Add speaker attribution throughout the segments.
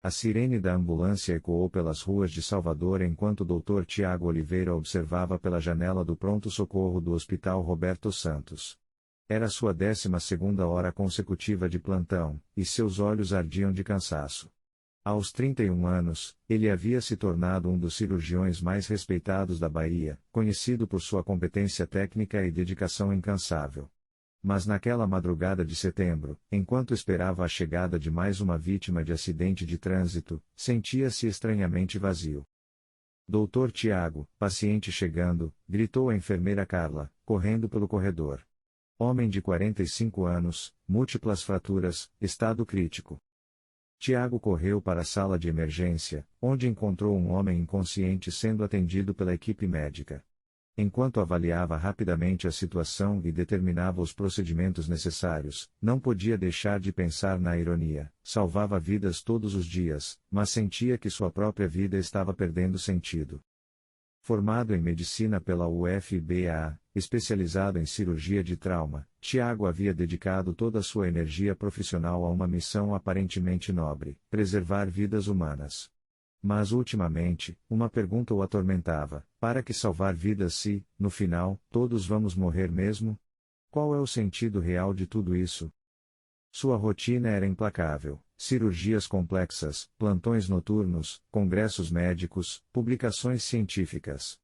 Speaker 1: A sirene da ambulância ecoou pelas ruas de Salvador enquanto o Dr. Tiago Oliveira observava pela janela do pronto-socorro do Hospital Roberto Santos. Era sua 12ª hora consecutiva de plantão, e seus olhos ardiam de cansaço. Aos 31 anos, ele havia se tornado um dos cirurgiões mais respeitados da Bahia, conhecido por sua competência técnica e dedicação incansável. Mas naquela madrugada de setembro, enquanto esperava a chegada de mais uma vítima de acidente de trânsito, sentia-se estranhamente vazio. Doutor Tiago, paciente chegando, gritou a enfermeira Carla, correndo pelo corredor. Homem de 45 anos, múltiplas fraturas, estado crítico. Tiago correu para a sala de emergência, onde encontrou um homem inconsciente sendo atendido pela equipe médica. Enquanto avaliava rapidamente a situação e determinava os procedimentos necessários, não podia deixar de pensar na ironia: salvava vidas todos os dias, mas sentia que sua própria vida estava perdendo sentido. Formado em medicina pela UFBA, especializado em cirurgia de trauma, Tiago havia dedicado toda a sua energia profissional a uma missão aparentemente nobre: preservar vidas humanas. Mas ultimamente, uma pergunta o atormentava: para que salvar vidas se, no final, todos vamos morrer mesmo? Qual é o sentido real de tudo isso? Sua rotina era implacável: cirurgias complexas, plantões noturnos, congressos médicos, publicações científicas.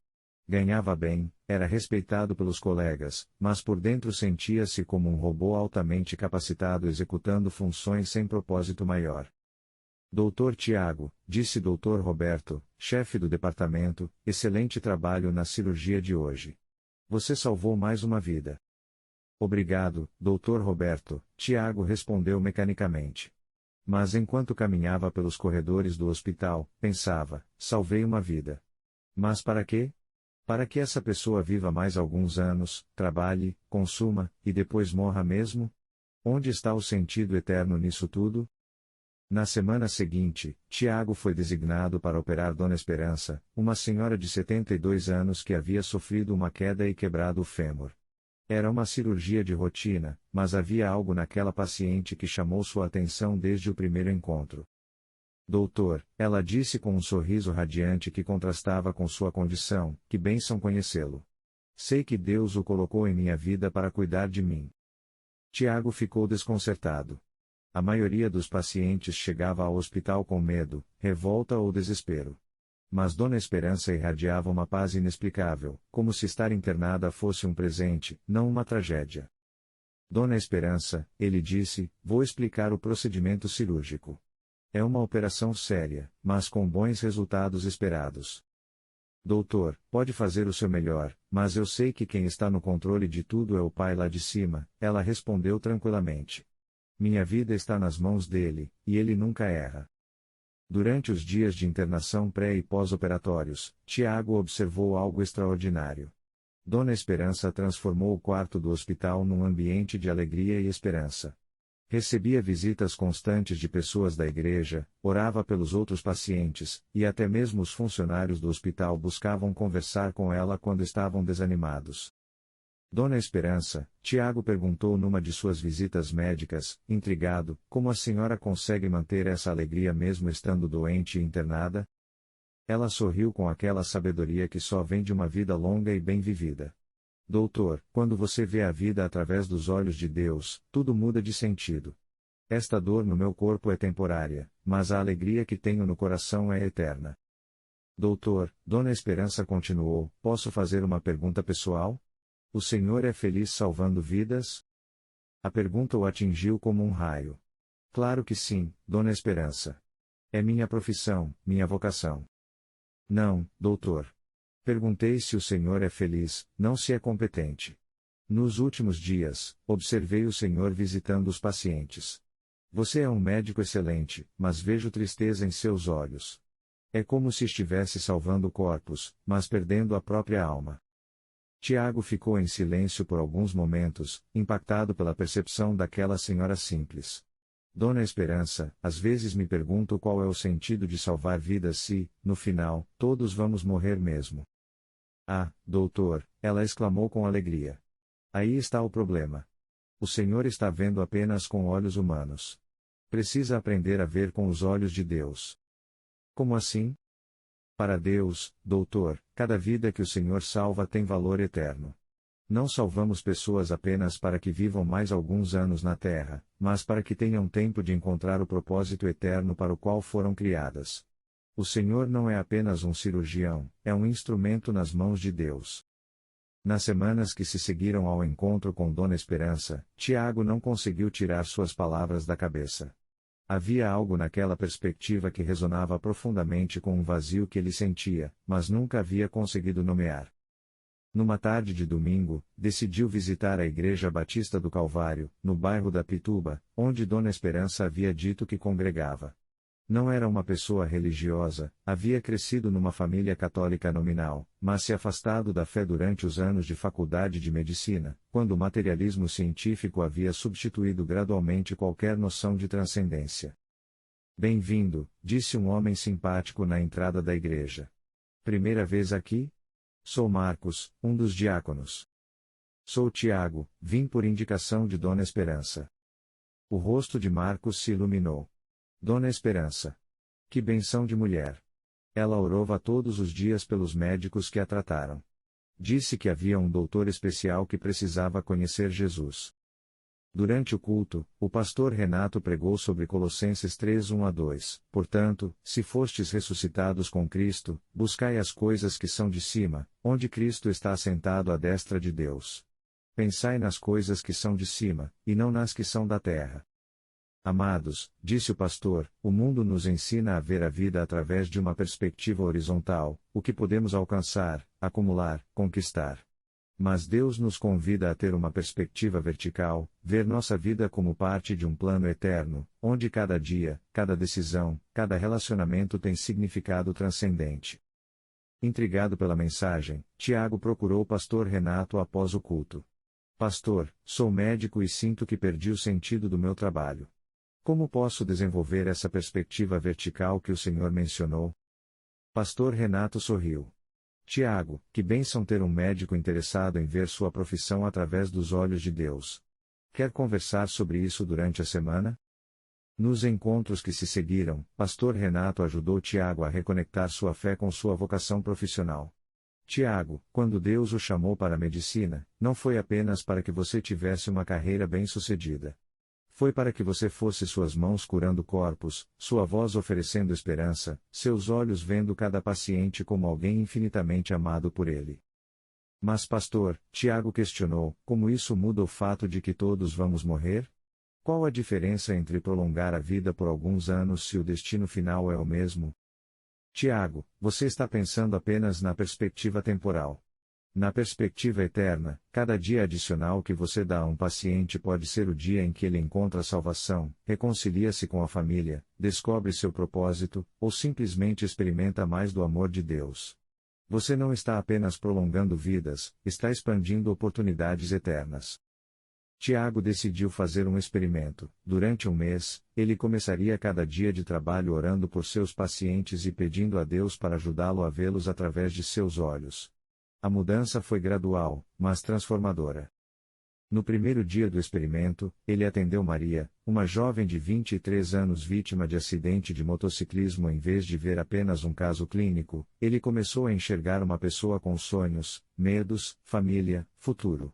Speaker 1: Ganhava bem, era respeitado pelos colegas, mas por dentro sentia-se como um robô altamente capacitado executando funções sem propósito maior. Doutor Tiago, disse Dr. Roberto, chefe do departamento, excelente trabalho na cirurgia de hoje. Você salvou mais uma vida. Obrigado, Dr. Roberto, Tiago respondeu mecanicamente. Mas enquanto caminhava pelos corredores do hospital, pensava: salvei uma vida. Mas para quê? Para que essa pessoa viva mais alguns anos, trabalhe, consuma, e depois morra mesmo? Onde está o sentido eterno nisso tudo? Na semana seguinte, Tiago foi designado para operar Dona Esperança, uma senhora de 72 anos que havia sofrido uma queda e quebrado o fêmur. Era uma cirurgia de rotina, mas havia algo naquela paciente que chamou sua atenção desde o primeiro encontro. Doutor, ela disse com um sorriso radiante que contrastava com sua condição: que bênção conhecê-lo. Sei que Deus o colocou em minha vida para cuidar de mim. Tiago ficou desconcertado. A maioria dos pacientes chegava ao hospital com medo, revolta ou desespero. Mas Dona Esperança irradiava uma paz inexplicável, como se estar internada fosse um presente, não uma tragédia. Dona Esperança, ele disse, vou explicar o procedimento cirúrgico. É uma operação séria, mas com bons resultados esperados. Doutor, pode fazer o seu melhor, mas eu sei que quem está no controle de tudo é o Pai lá de cima, ela respondeu tranquilamente. Minha vida está nas mãos dele, e ele nunca erra. Durante os dias de internação pré- e pós-operatórios, Tiago observou algo extraordinário. Dona Esperança transformou o quarto do hospital num ambiente de alegria e esperança. Recebia visitas constantes de pessoas da igreja, orava pelos outros pacientes, e até mesmo os funcionários do hospital buscavam conversar com ela quando estavam desanimados. Dona Esperança, Tiago perguntou numa de suas visitas médicas, intrigado: como a senhora consegue manter essa alegria mesmo estando doente e internada? Ela sorriu com aquela sabedoria que só vem de uma vida longa e bem vivida. Doutor, quando você vê a vida através dos olhos de Deus, tudo muda de sentido. Esta dor no meu corpo é temporária, mas a alegria que tenho no coração é eterna. Doutor, Dona Esperança continuou, posso fazer uma pergunta pessoal? O senhor é feliz salvando vidas? A pergunta o atingiu como um raio. Claro que sim, Dona Esperança. É minha profissão, minha vocação. Não, doutor. Perguntei se o senhor é feliz, não se é competente. Nos últimos dias, observei o senhor visitando os pacientes. Você é um médico excelente, mas vejo tristeza em seus olhos. É como se estivesse salvando corpos, mas perdendo a própria alma. Tiago ficou em silêncio por alguns momentos, impactado pela percepção daquela senhora simples. Dona Esperança, às vezes me pergunto qual é o sentido de salvar vidas se, no final, todos vamos morrer mesmo. Ah, doutor, ela exclamou com alegria. Aí está o problema. O senhor está vendo apenas com olhos humanos. Precisa aprender a ver com os olhos de Deus. Como assim? Para Deus, doutor, cada vida que o Senhor salva tem valor eterno. Não salvamos pessoas apenas para que vivam mais alguns anos na Terra, mas para que tenham tempo de encontrar o propósito eterno para o qual foram criadas. O Senhor não é apenas um cirurgião, é um instrumento nas mãos de Deus. Nas semanas que se seguiram ao encontro com Dona Esperança, Tiago não conseguiu tirar suas palavras da cabeça. Havia algo naquela perspectiva que ressonava profundamente com um vazio que ele sentia, mas nunca havia conseguido nomear. Numa tarde de domingo, decidiu visitar a Igreja Batista do Calvário, no bairro da Pituba, onde Dona Esperança havia dito que congregava. Não era uma pessoa religiosa, havia crescido numa família católica nominal, mas se afastado da fé durante os anos de faculdade de medicina, quando o materialismo científico havia substituído gradualmente qualquer noção de transcendência. Bem-vindo, disse um homem simpático na entrada da igreja. Primeira vez aqui? Sou Marcos, um dos diáconos. Sou Tiago, vim por indicação de Dona Esperança. O rosto de Marcos se iluminou. Dona Esperança. Que benção de mulher. Ela orava todos os dias pelos médicos que a trataram. Disse que havia um doutor especial que precisava conhecer Jesus. Durante o culto, o pastor Renato pregou sobre Colossenses 3:1-2. Portanto, se fostes ressuscitados com Cristo, buscai as coisas que são de cima, onde Cristo está assentado à destra de Deus. Pensai nas coisas que são de cima, e não nas que são da terra. Amados, disse o pastor, o mundo nos ensina a ver a vida através de uma perspectiva horizontal, o que podemos alcançar, acumular, conquistar. Mas Deus nos convida a ter uma perspectiva vertical, ver nossa vida como parte de um plano eterno, onde cada dia, cada decisão, cada relacionamento tem significado transcendente. Intrigado pela mensagem, Tiago procurou o pastor Renato após o culto. Pastor, sou médico e sinto que perdi o sentido do meu trabalho. Como posso desenvolver essa perspectiva vertical que o Senhor mencionou? Pastor Renato sorriu. Tiago, que bênção ter um médico interessado em ver sua profissão através dos olhos de Deus. Quer conversar sobre isso durante a semana? Nos encontros que se seguiram, Pastor Renato ajudou Tiago a reconectar sua fé com sua vocação profissional. Tiago, quando Deus o chamou para a medicina, não foi apenas para que você tivesse uma carreira bem-sucedida. Foi para que você fosse suas mãos curando corpos, sua voz oferecendo esperança, seus olhos vendo cada paciente como alguém infinitamente amado por ele. Mas pastor, Tiago questionou, como isso muda o fato de que todos vamos morrer? Qual a diferença entre prolongar a vida por alguns anos se o destino final é o mesmo? Tiago, você está pensando apenas na perspectiva temporal. Na perspectiva eterna, cada dia adicional que você dá a um paciente pode ser o dia em que ele encontra a salvação, reconcilia-se com a família, descobre seu propósito, ou simplesmente experimenta mais do amor de Deus. Você não está apenas prolongando vidas, está expandindo oportunidades eternas. Tiago decidiu fazer um experimento. Durante um mês, ele começaria cada dia de trabalho orando por seus pacientes e pedindo a Deus para ajudá-lo a vê-los através de seus olhos. A mudança foi gradual, mas transformadora. No primeiro dia do experimento, ele atendeu Maria, uma jovem de 23 anos vítima de acidente de motociclismo. Em vez de ver apenas um caso clínico, ele começou a enxergar uma pessoa com sonhos, medos, família, futuro.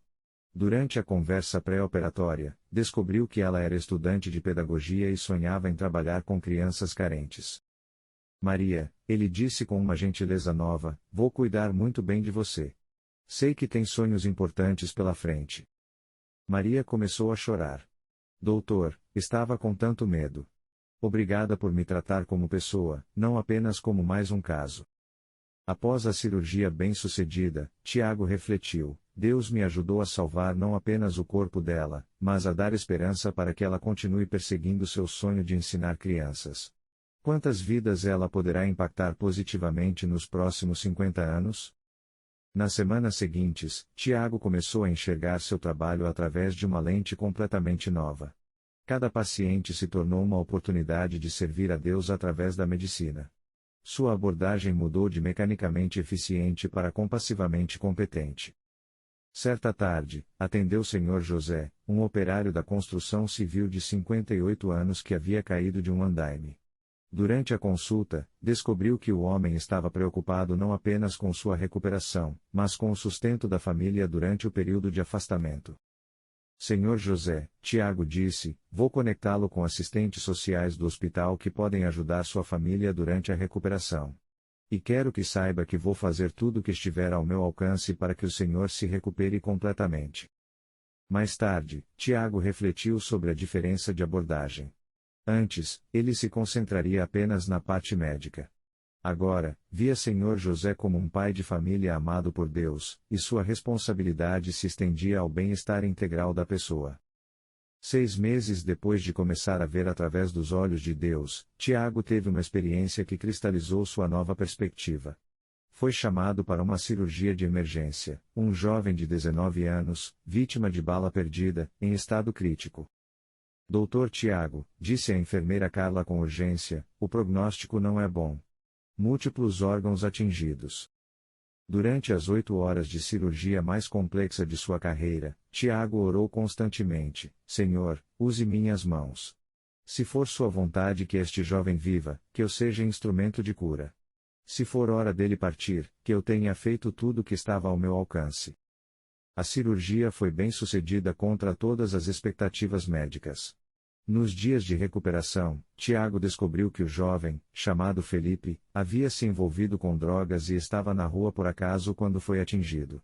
Speaker 1: Durante a conversa pré-operatória, descobriu que ela era estudante de pedagogia e sonhava em trabalhar com crianças carentes. Maria, ele disse com uma gentileza nova, vou cuidar muito bem de você. Sei que tem sonhos importantes pela frente. Maria começou a chorar. Doutor, estava com tanto medo. Obrigada por me tratar como pessoa, não apenas como mais um caso. Após a cirurgia bem-sucedida, Tiago refletiu, Deus me ajudou a salvar não apenas o corpo dela, mas a dar esperança para que ela continue perseguindo seu sonho de ensinar crianças. Quantas vidas ela poderá impactar positivamente nos próximos 50 anos? Nas semanas seguintes, Tiago começou a enxergar seu trabalho através de uma lente completamente nova. Cada paciente se tornou uma oportunidade de servir a Deus através da medicina. Sua abordagem mudou de mecanicamente eficiente para compassivamente competente. Certa tarde, atendeu Sr. José, um operário da construção civil de 58 anos que havia caído de um andaime. Durante a consulta, descobriu que o homem estava preocupado não apenas com sua recuperação, mas com o sustento da família durante o período de afastamento. Senhor José, Tiago disse, vou conectá-lo com assistentes sociais do hospital que podem ajudar sua família durante a recuperação. E quero que saiba que vou fazer tudo o que estiver ao meu alcance para que o senhor se recupere completamente. Mais tarde, Tiago refletiu sobre a diferença de abordagem. Antes, ele se concentraria apenas na parte médica. Agora, via Senhor José como um pai de família amado por Deus, e sua responsabilidade se estendia ao bem-estar integral da pessoa. 6 meses depois de começar a ver através dos olhos de Deus, Tiago teve uma experiência que cristalizou sua nova perspectiva. Foi chamado para uma cirurgia de emergência, um jovem de 19 anos, vítima de bala perdida, em estado crítico. Doutor Tiago, disse a enfermeira Carla com urgência, o prognóstico não é bom. Múltiplos órgãos atingidos. Durante as 8 horas de cirurgia mais complexa de sua carreira, Tiago orou constantemente: Senhor, use minhas mãos. Se for sua vontade que este jovem viva, que eu seja instrumento de cura. Se for hora dele partir, que eu tenha feito tudo o que estava ao meu alcance. A cirurgia foi bem sucedida contra todas as expectativas médicas. Nos dias de recuperação, Tiago descobriu que o jovem, chamado Felipe, havia se envolvido com drogas e estava na rua por acaso quando foi atingido.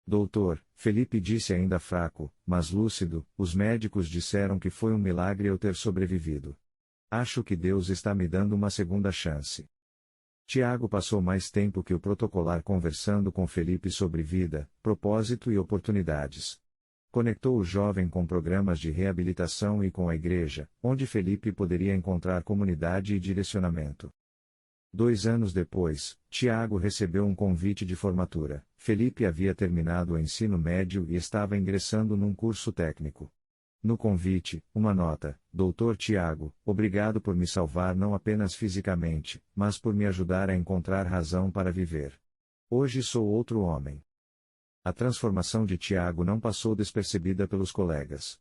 Speaker 1: Doutor, Felipe disse ainda fraco, mas lúcido, os médicos disseram que foi um milagre eu ter sobrevivido. Acho que Deus está me dando uma segunda chance. Tiago passou mais tempo que o protocolar conversando com Felipe sobre vida, propósito e oportunidades. Conectou o jovem com programas de reabilitação e com a igreja, onde Felipe poderia encontrar comunidade e direcionamento. 2 anos depois, Tiago recebeu um convite de formatura. Felipe havia terminado o ensino médio e estava ingressando num curso técnico. No convite, uma nota: Doutor Tiago, obrigado por me salvar não apenas fisicamente, mas por me ajudar a encontrar razão para viver. Hoje sou outro homem. A transformação de Tiago não passou despercebida pelos colegas.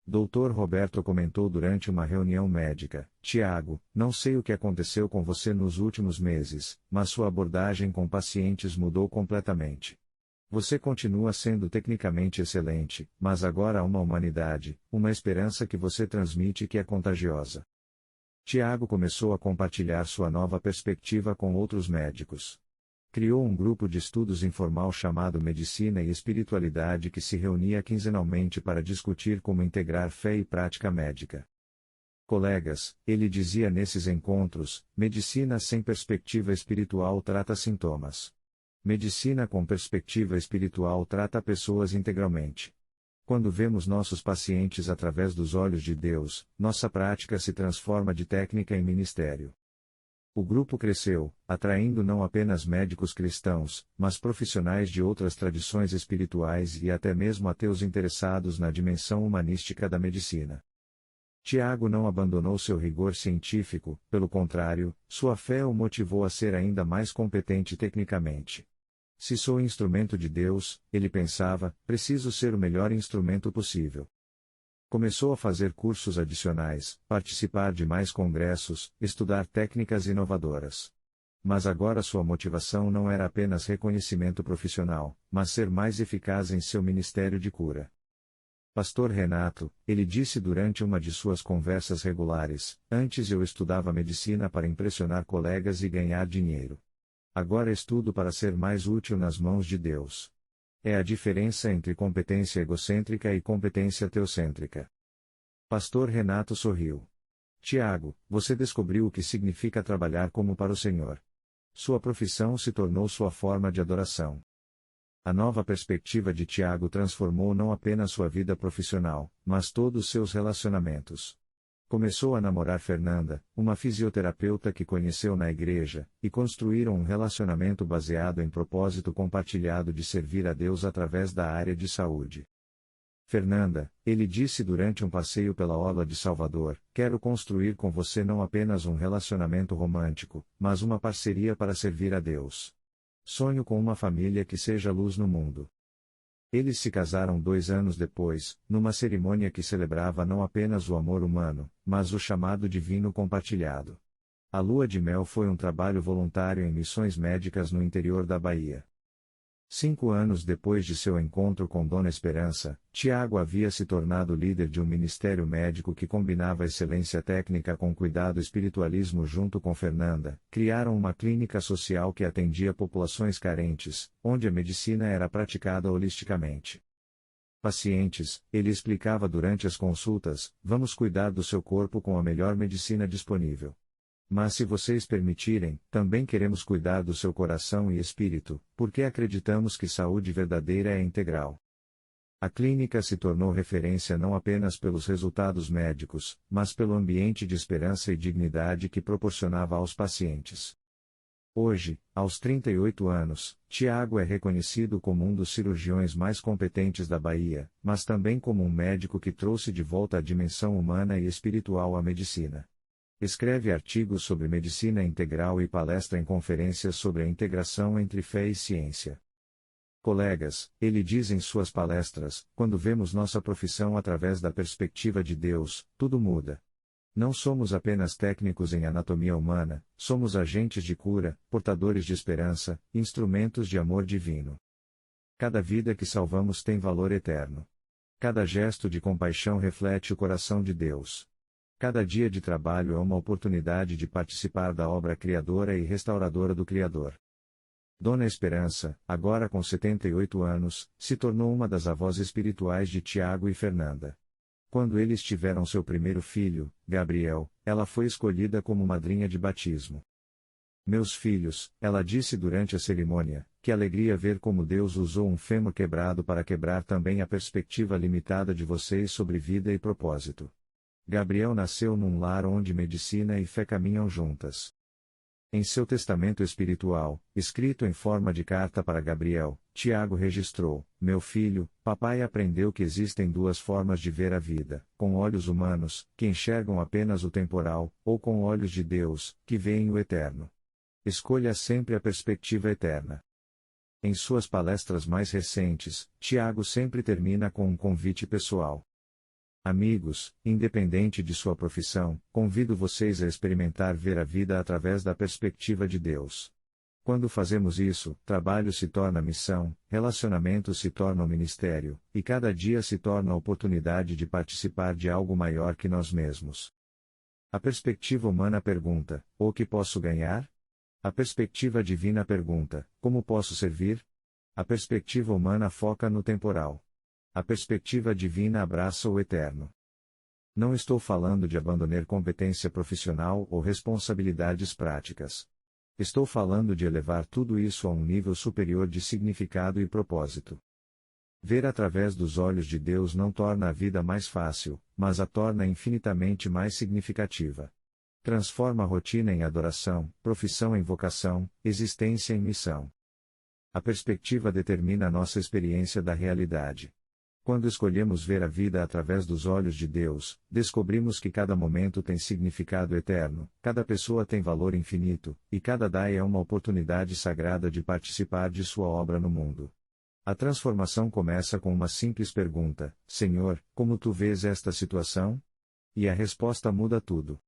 Speaker 1: Dr. Roberto comentou durante uma reunião médica: Tiago, não sei o que aconteceu com você nos últimos meses, mas sua abordagem com pacientes mudou completamente. Você continua sendo tecnicamente excelente, mas agora há uma humanidade, uma esperança que você transmite que é contagiosa. Tiago começou a compartilhar sua nova perspectiva com outros médicos. Criou um grupo de estudos informal chamado Medicina e Espiritualidade que se reunia quinzenalmente para discutir como integrar fé e prática médica. Colegas, ele dizia nesses encontros, medicina sem perspectiva espiritual trata sintomas. Medicina com perspectiva espiritual trata pessoas integralmente. Quando vemos nossos pacientes através dos olhos de Deus, nossa prática se transforma de técnica em ministério. O grupo cresceu, atraindo não apenas médicos cristãos, mas profissionais de outras tradições espirituais e até mesmo ateus interessados na dimensão humanística da medicina. Tiago não abandonou seu rigor científico, pelo contrário, sua fé o motivou a ser ainda mais competente tecnicamente. Se sou instrumento de Deus, ele pensava, preciso ser o melhor instrumento possível. Começou a fazer cursos adicionais, participar de mais congressos, estudar técnicas inovadoras. Mas agora sua motivação não era apenas reconhecimento profissional, mas ser mais eficaz em seu ministério de cura. Pastor Renato, ele disse durante uma de suas conversas regulares: antes eu estudava medicina para impressionar colegas e ganhar dinheiro. Agora estudo para ser mais útil nas mãos de Deus. É a diferença entre competência egocêntrica e competência teocêntrica. Pastor Renato sorriu. Tiago, você descobriu o que significa trabalhar como para o Senhor. Sua profissão se tornou sua forma de adoração. A nova perspectiva de Tiago transformou não apenas sua vida profissional, mas todos seus relacionamentos. Começou a namorar Fernanda, uma fisioterapeuta que conheceu na igreja, e construíram um relacionamento baseado em propósito compartilhado de servir a Deus através da área de saúde. Fernanda, ele disse durante um passeio pela orla de Salvador, quero construir com você não apenas um relacionamento romântico, mas uma parceria para servir a Deus. Sonho com uma família que seja luz no mundo. Eles se casaram 2 anos depois, numa cerimônia que celebrava não apenas o amor humano, mas o chamado divino compartilhado. A lua de mel foi um trabalho voluntário em missões médicas no interior da Bahia. 5 anos depois de seu encontro com Dona Esperança, Tiago havia se tornado líder de um ministério médico que combinava excelência técnica com cuidado espiritualismo junto com Fernanda. Criaram uma clínica social que atendia populações carentes, onde a medicina era praticada holisticamente. Pacientes, ele explicava durante as consultas, vamos cuidar do seu corpo com a melhor medicina disponível. Mas se vocês permitirem, também queremos cuidar do seu coração e espírito, porque acreditamos que saúde verdadeira é integral. A clínica se tornou referência não apenas pelos resultados médicos, mas pelo ambiente de esperança e dignidade que proporcionava aos pacientes. Hoje, aos 38 anos, Tiago é reconhecido como um dos cirurgiões mais competentes da Bahia, mas também como um médico que trouxe de volta a dimensão humana e espiritual à medicina. Escreve artigos sobre medicina integral e palestra em conferências sobre a integração entre fé e ciência. Colegas, ele diz em suas palestras, quando vemos nossa profissão através da perspectiva de Deus, tudo muda. Não somos apenas técnicos em anatomia humana, somos agentes de cura, portadores de esperança, instrumentos de amor divino. Cada vida que salvamos tem valor eterno. Cada gesto de compaixão reflete o coração de Deus. Cada dia de trabalho é uma oportunidade de participar da obra criadora e restauradora do Criador. Dona Esperança, agora com 78 anos, se tornou uma das avós espirituais de Tiago e Fernanda. Quando eles tiveram seu primeiro filho, Gabriel, ela foi escolhida como madrinha de batismo. Meus filhos, ela disse durante a cerimônia, que alegria ver como Deus usou um fêmur quebrado para quebrar também a perspectiva limitada de vocês sobre vida e propósito. Gabriel nasceu num lar onde medicina e fé caminham juntas. Em seu testamento espiritual, escrito em forma de carta para Gabriel, Tiago registrou: meu filho, papai aprendeu que existem duas formas de ver a vida, com olhos humanos, que enxergam apenas o temporal, ou com olhos de Deus, que veem o eterno. Escolha sempre a perspectiva eterna. Em suas palestras mais recentes, Tiago sempre termina com um convite pessoal. Amigos, independente de sua profissão, convido vocês a experimentar ver a vida através da perspectiva de Deus. Quando fazemos isso, trabalho se torna missão, relacionamento se torna ministério, e cada dia se torna oportunidade de participar de algo maior que nós mesmos. A perspectiva humana pergunta: o que posso ganhar? A perspectiva divina pergunta: como posso servir? A perspectiva humana foca no temporal. A perspectiva divina abraça o eterno. Não estou falando de abandonar competência profissional ou responsabilidades práticas. Estou falando de elevar tudo isso a um nível superior de significado e propósito. Ver através dos olhos de Deus não torna a vida mais fácil, mas a torna infinitamente mais significativa. Transforma a rotina em adoração, profissão em vocação, existência em missão. A perspectiva determina a nossa experiência da realidade. Quando escolhemos ver a vida através dos olhos de Deus, descobrimos que cada momento tem significado eterno, cada pessoa tem valor infinito, e cada dia é uma oportunidade sagrada de participar de sua obra no mundo. A transformação começa com uma simples pergunta: Senhor, como tu vês esta situação? E a resposta muda tudo.